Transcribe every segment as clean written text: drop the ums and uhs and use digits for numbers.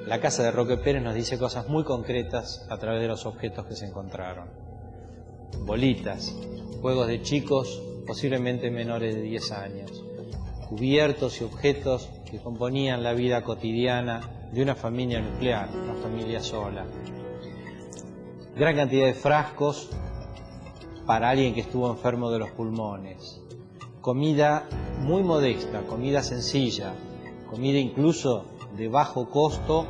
La casa de Roque Pérez nos dice cosas muy concretas a través de los objetos que se encontraron. Bolitas, juegos de chicos posiblemente menores de 10 años, cubiertos y objetos que componían la vida cotidiana de una familia nuclear, una familia sola. Gran cantidad de frascos para alguien que estuvo enfermo de los pulmones. Comida muy modesta, comida sencilla, comida incluso de bajo costo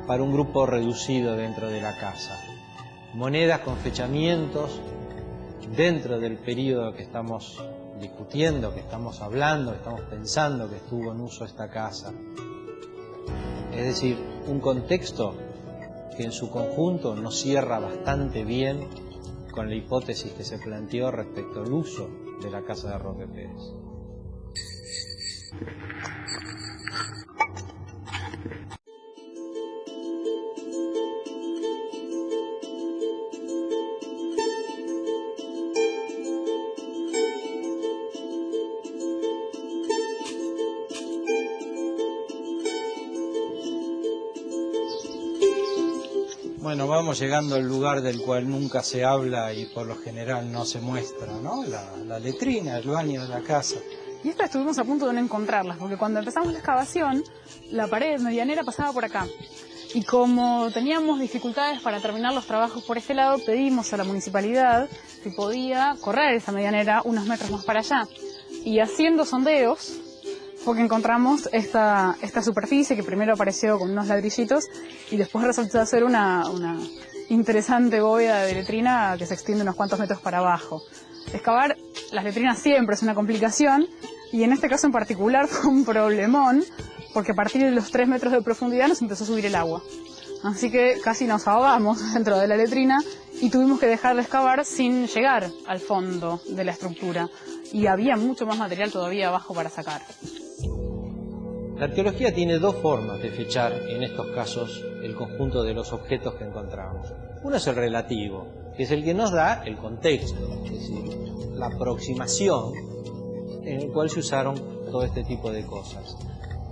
para un grupo reducido dentro de la casa. Monedas con fechamientos dentro del periodo que estamos discutiendo, que estamos hablando, que estamos pensando que estuvo en uso esta casa. Es decir, un contexto que en su conjunto nos cierra bastante bien con la hipótesis que se planteó respecto al uso de la casa de Roque Pérez. Bueno, vamos llegando al lugar del cual nunca se habla y por lo general no se muestra, ¿no? La letrina, el baño de la casa. Y estas estuvimos a punto de no encontrarlas, porque cuando empezamos la excavación, la pared medianera pasaba por acá. Y como teníamos dificultades para terminar los trabajos por este lado, pedimos a la municipalidad si podía correr esa medianera unos metros más para allá. Y haciendo sondeos, fue que encontramos esta superficie que primero apareció con unos ladrillitos y después resultó ser una interesante bóveda de letrina que se extiende unos cuantos metros para abajo. Excavar las letrinas siempre es una complicación y en este caso en particular fue un problemón porque a partir de los 3 metros de profundidad nos empezó a subir el agua. Así que casi nos ahogamos dentro de la letrina y tuvimos que dejar de excavar sin llegar al fondo de la estructura. Y había mucho más material todavía abajo para sacar. La arqueología tiene dos formas de fechar, en estos casos, el conjunto de los objetos que encontramos. Uno es el relativo, que es el que nos da el contexto, es decir, la aproximación en el cual se usaron todo este tipo de cosas.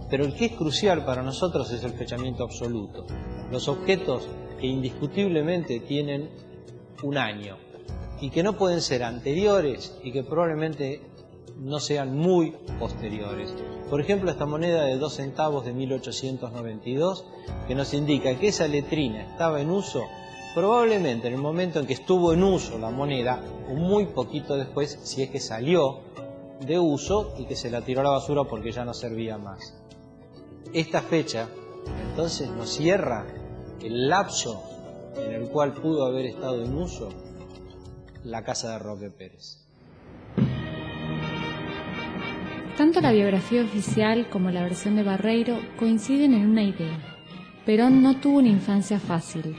Pero el que es crucial para nosotros es el fechamiento absoluto. Los objetos que indiscutiblemente tienen un año y que no pueden ser anteriores y que probablemente no sean muy posteriores. Por ejemplo, esta moneda de 2 centavos de 1892, que nos indica que esa letrina estaba en uso probablemente en el momento en que estuvo en uso la moneda, o muy poquito después, si es que salió de uso y que se la tiró a la basura porque ya no servía más. Esta fecha, entonces, nos cierra el lapso en el cual pudo haber estado en uso la casa de Roque Pérez. Tanto la biografía oficial como la versión de Barreiro coinciden en una idea. Perón no tuvo una infancia fácil.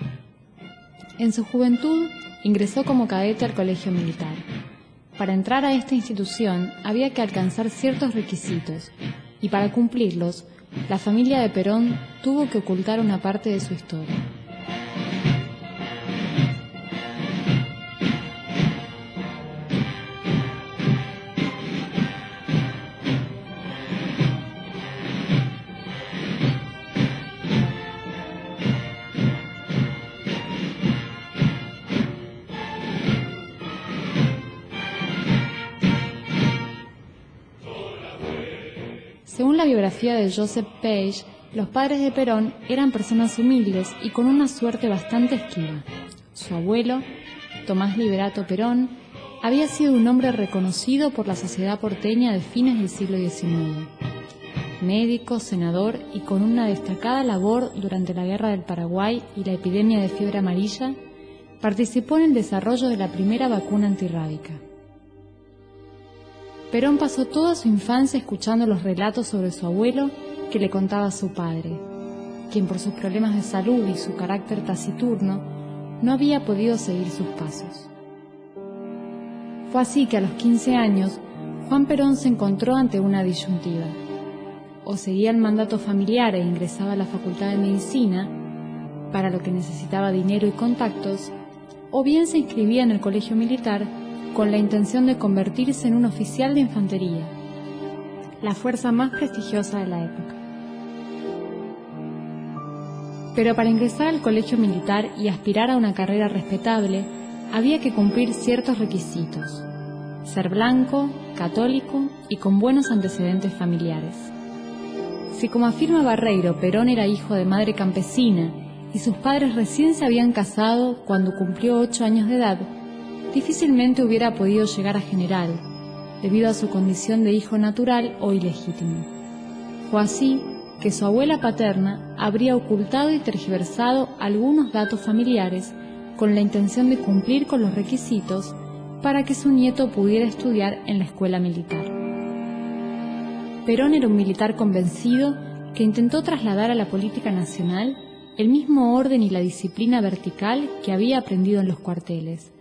En su juventud ingresó como cadete al colegio militar. Para entrar a esta institución había que alcanzar ciertos requisitos y para cumplirlos, la familia de Perón tuvo que ocultar una parte de su historia. Según la biografía de Joseph Page, los padres de Perón eran personas humildes y con una suerte bastante esquiva. Su abuelo, Tomás Liberato Perón, había sido un hombre reconocido por la sociedad porteña de fines del siglo XIX. Médico, senador y con una destacada labor durante la Guerra del Paraguay y la epidemia de fiebre amarilla, participó en el desarrollo de la primera vacuna antirrábica. Perón pasó toda su infancia escuchando los relatos sobre su abuelo que le contaba su padre, quien por sus problemas de salud y su carácter taciturno no había podido seguir sus pasos. Fue así que a los 15 años, Juan Perón se encontró ante una disyuntiva. O seguía el mandato familiar e ingresaba a la Facultad de Medicina, para lo que necesitaba dinero y contactos, o bien se inscribía en el colegio militar con la intención de convertirse en un oficial de infantería, la fuerza más prestigiosa de la época. Pero para ingresar al colegio militar y aspirar a una carrera respetable, había que cumplir ciertos requisitos: ser blanco, católico y con buenos antecedentes familiares. Si, como afirma Barreiro, Perón era hijo de madre campesina y sus padres recién se habían casado cuando cumplió 8 años de edad, difícilmente hubiera podido llegar a general, debido a su condición de hijo natural o ilegítimo. Fue así que su abuela paterna habría ocultado y tergiversado algunos datos familiares con la intención de cumplir con los requisitos para que su nieto pudiera estudiar en la escuela militar. Perón era un militar convencido que intentó trasladar a la política nacional el mismo orden y la disciplina vertical que había aprendido en los cuarteles,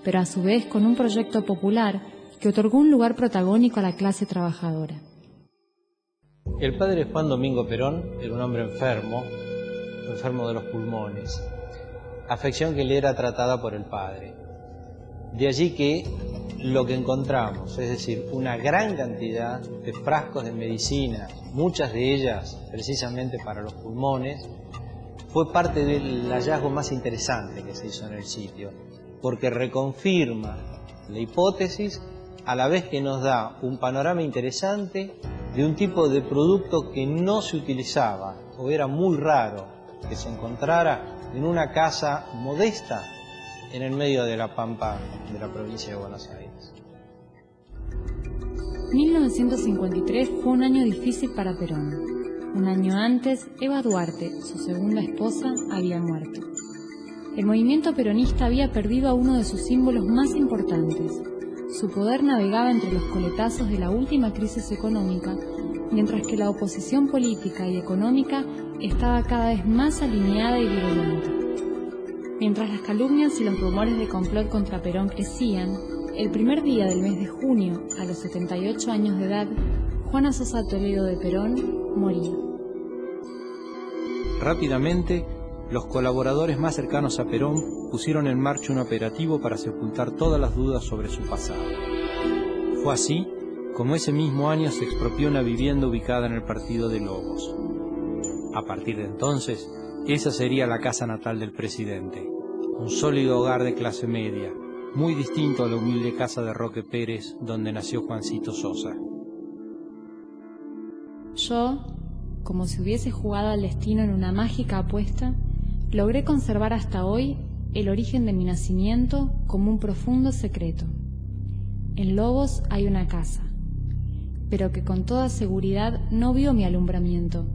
pero a su vez con un proyecto popular que otorgó un lugar protagónico a la clase trabajadora. El padre Juan Domingo Perón era un hombre enfermo de los pulmones, afección que le era tratada por el padre. De allí que lo que encontramos, es decir, una gran cantidad de frascos de medicinas, muchas de ellas precisamente para los pulmones, fue parte del hallazgo más interesante que se hizo en el sitio, porque reconfirma la hipótesis a la vez que nos da un panorama interesante de un tipo de producto que no se utilizaba o era muy raro que se encontrara en una casa modesta en el medio de la pampa de la provincia de Buenos Aires. 1953 fue un año difícil para Perón. Un año antes, Eva Duarte, su segunda esposa, había muerto. El movimiento peronista había perdido a uno de sus símbolos más importantes. Su poder navegaba entre los coletazos de la última crisis económica, mientras que la oposición política y económica estaba cada vez más alineada y virulenta. Mientras las calumnias y los rumores de complot contra Perón crecían, el primer día del mes de junio, a los 78 años de edad, Juana Sosa Toledo de Perón moría. Rápidamente, los colaboradores más cercanos a Perón pusieron en marcha un operativo para sepultar todas las dudas sobre su pasado. Fue así como ese mismo año se expropió una vivienda ubicada en el partido de Lobos. A partir de entonces, esa sería la casa natal del presidente, un sólido hogar de clase media, muy distinto a la humilde casa de Roque Pérez donde nació Juancito Sosa. Yo, como si hubiese jugado al destino en una mágica apuesta, logré conservar hasta hoy el origen de mi nacimiento como un profundo secreto. En Lobos hay una casa, pero que con toda seguridad no vio mi alumbramiento,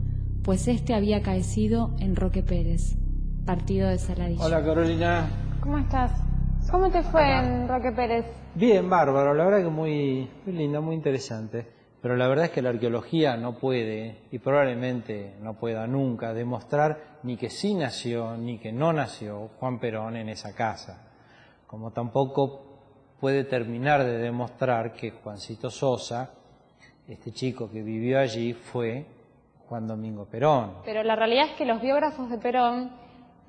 pues este había acaecido en Roque Pérez, partido de Saladillo. Hola Carolina. ¿Cómo estás? ¿Cómo te fue en Roque Pérez? Bien, bárbaro, la verdad que muy linda, muy interesante. Pero la verdad es que la arqueología no puede, y probablemente no pueda nunca, demostrar ni que sí nació ni que no nació Juan Perón en esa casa. Como tampoco puede terminar de demostrar que Juancito Sosa, este chico que vivió allí, fue Juan Domingo Perón. Pero la realidad es que los biógrafos de Perón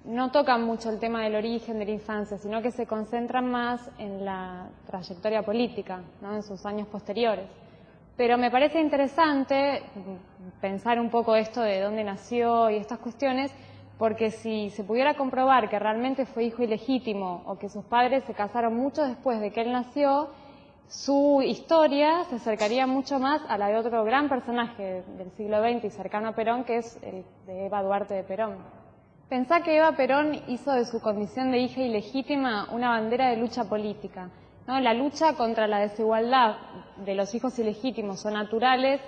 no tocan mucho el tema del origen de la infancia, sino que se concentran más en la trayectoria política, ¿no? En sus años posteriores. Pero me parece interesante pensar un poco esto de dónde nació y estas cuestiones, porque si se pudiera comprobar que realmente fue hijo ilegítimo o que sus padres se casaron mucho después de que él nació, su historia se acercaría mucho más a la de otro gran personaje del siglo XX y cercano a Perón, que es el de Eva Duarte de Perón. Pensá que Eva Perón hizo de su condición de hija ilegítima una bandera de lucha política, ¿no? La lucha contra la desigualdad de los hijos ilegítimos o naturales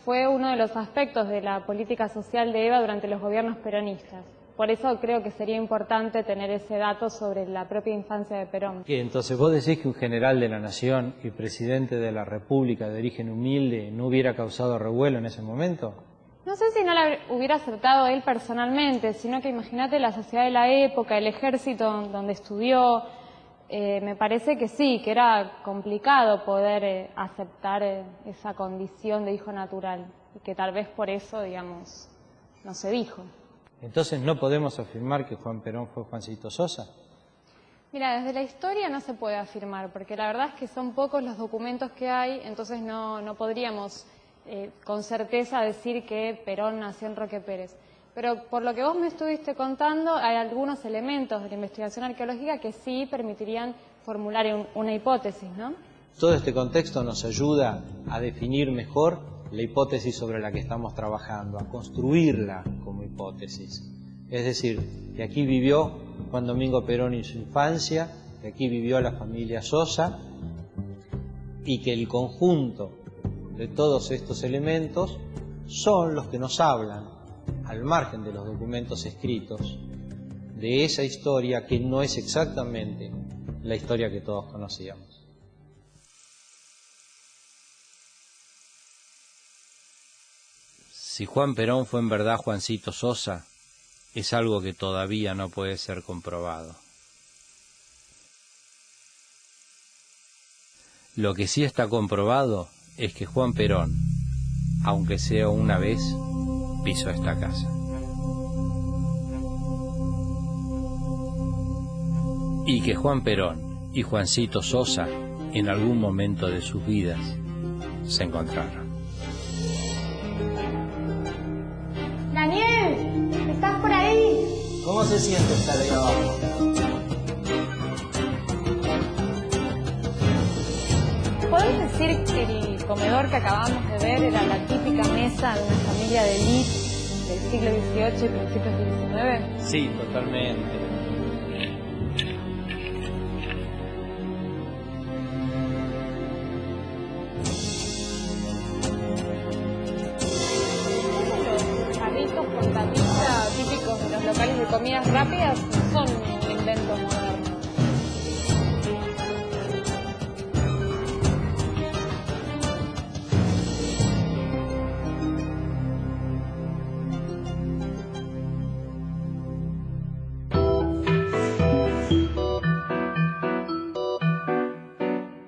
fue uno de los aspectos de la política social de Eva durante los gobiernos peronistas. Por eso creo que sería importante tener ese dato sobre la propia infancia de Perón. ¿Qué? Entonces, ¿vos decís que un general de la nación y presidente de la República de origen humilde no hubiera causado revuelo en ese momento? No sé si no la hubiera aceptado él personalmente, sino que imagínate la sociedad de la época, el ejército donde estudió. Me parece que sí, que era complicado poder aceptar esa condición de hijo natural y que tal vez por eso, digamos, no se dijo. Entonces, ¿no podemos afirmar que Juan Perón fue Juancito Sosa? Mira, desde la historia no se puede afirmar, porque la verdad es que son pocos los documentos que hay, entonces no podríamos con certeza decir que Perón nació en Roque Pérez. Pero por lo que vos me estuviste contando, hay algunos elementos de la investigación arqueológica que sí permitirían formular una hipótesis, ¿no? Todo este contexto nos ayuda a definir mejor la hipótesis sobre la que estamos trabajando, a construirla como hipótesis. Es decir, que aquí vivió Juan Domingo Perón en su infancia, que aquí vivió la familia Sosa, y que el conjunto de todos estos elementos son los que nos hablan, al margen de los documentos escritos, de esa historia que no es exactamente la historia que todos conocíamos. Si Juan Perón fue en verdad Juancito Sosa, es algo que todavía no puede ser comprobado. Lo que sí está comprobado es que Juan Perón, aunque sea una vez, pisó esta casa. Y que Juan Perón y Juancito Sosa, en algún momento de sus vidas, se encontraron. ¡Daniel! ¿Estás por ahí? ¿Cómo se siente estar ahí abajo? ¿Podemos decir que el comedor que acabamos de ver era la típica mesa de una familia de élite del siglo XVIII y principios del XIX? Sí, totalmente. Los carritos con tapita típicos de los locales de comidas rápidas son